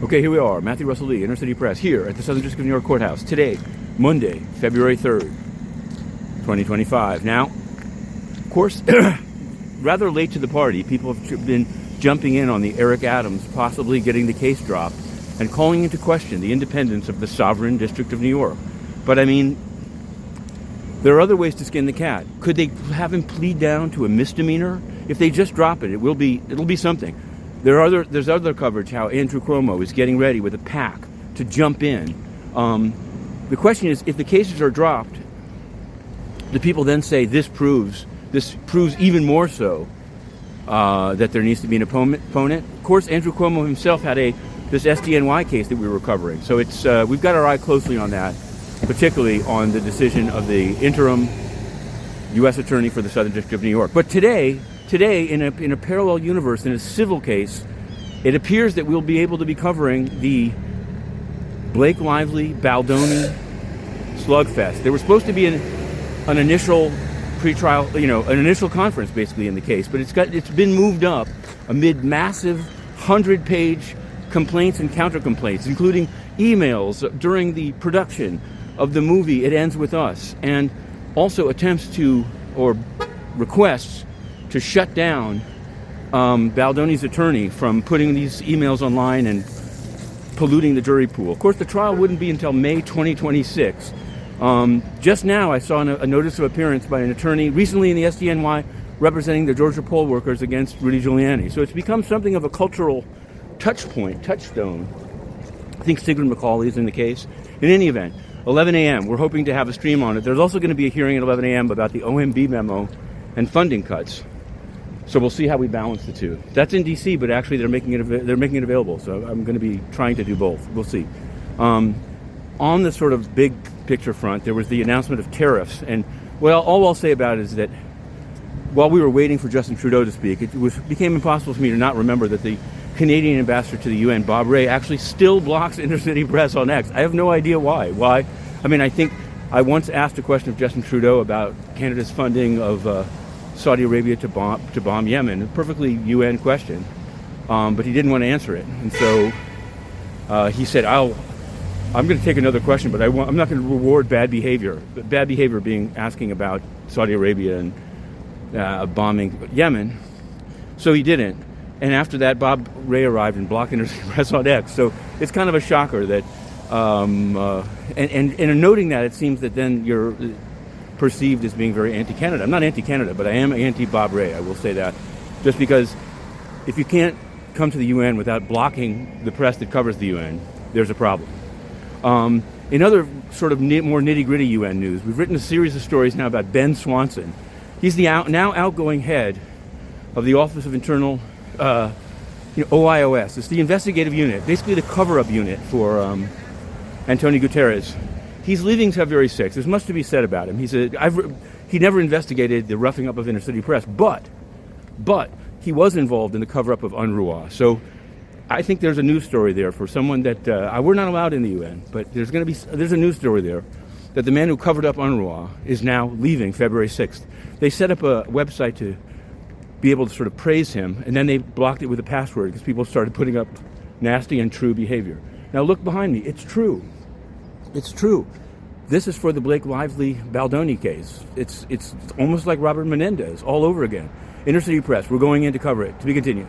Okay, here we are, Matthew Russell Lee, Inner City Press, here at the Southern District of New York Courthouse. Today, Monday, February 3rd, 2025. Now, of course, rather late to the party, people have been jumping in on the Eric Adams possibly getting the case dropped and calling into question the independence of the sovereign District of New York. But I mean, there are other ways to skin the cat. Could they have him plead down to a misdemeanor? If they just drop it, it'll be something. There's other coverage how Andrew Cuomo is getting ready with a pack to jump in. The question is, if the cases are dropped, do people then say this proves even more so that there needs to be an opponent? Of course, Andrew Cuomo himself had this SDNY case that we were covering, so we've got our eye closely on that, particularly on the decision of the interim U.S. Attorney for the Southern District of New York. But today, in a parallel universe, in a civil case, it appears that we'll be able to be covering the Blake Lively Baldoni slugfest. There was supposed to be an initial pretrial, an initial conference basically in the case, but it's been moved up amid massive 100-page complaints and counter-complaints, including emails during the production of the movie It Ends With Us, and also attempts or requests to shut down Baldoni's attorney from putting these emails online and polluting the jury pool. Of course, the trial wouldn't be until May 2026. Just now, I saw a notice of appearance by an attorney recently in the SDNY representing the Georgia poll workers against Rudy Giuliani. So it's become something of a cultural touchstone. I think Sigrid McCauley is in the case. In any event, 11 a.m., we're hoping to have a stream on it. There's also going to be a hearing at 11 a.m. about the OMB memo and funding cuts. So we'll see how we balance the two. That's in D.C., but actually they're making it available. So I'm going to be trying to do both. We'll see. On the sort of big picture front, there was the announcement of tariffs. And, well, all I'll say about it is that while we were waiting for Justin Trudeau to speak, it became impossible for me to not remember that the Canadian ambassador to the UN, Bob Rae, actually still blocks Inner City Press on X. I have no idea why. Why? I mean, I think I once asked a question of Justin Trudeau about Canada's funding of Saudi Arabia to bomb Yemen, a perfectly UN question, but he didn't want to answer it. And so he said, I'm going to take another question, but I'm not going to reward bad behavior. Bad behavior being asking about Saudi Arabia and bombing Yemen. So he didn't. And after that, Bob Rae arrived and blocked Inner City Press on X. So it's kind of a shocker that, and in noting that, it seems that then you're perceived as being very anti-Canada. I'm not anti-Canada, but I am anti-Bob Rae. I will say that. Just because if you can't come to the UN without blocking the press that covers the UN, there's a problem. In other sort of more nitty-gritty UN news, we've written a series of stories now about Ben Swanson. He's the now outgoing head of the Office of Internal OIOS. It's the investigative unit, basically the cover-up unit for Antonio Guterres. He's leaving February 6th. There's much to be said about him. He never investigated the roughing up of Inner City Press, but he was involved in the cover-up of UNRWA. So I think there's a news story there for someone that we're not allowed in the UN, but there's a news story there that the man who covered up UNRWA is now leaving February 6th. They set up a website to be able to sort of praise him, and then they blocked it with a password because people started putting up nasty and true behavior. Now look behind me. It's true. It's true. This is for the Blake Lively Baldoni case. It's almost like Robert Menendez all over again. Inner City Press, we're going in to cover it. To be continued.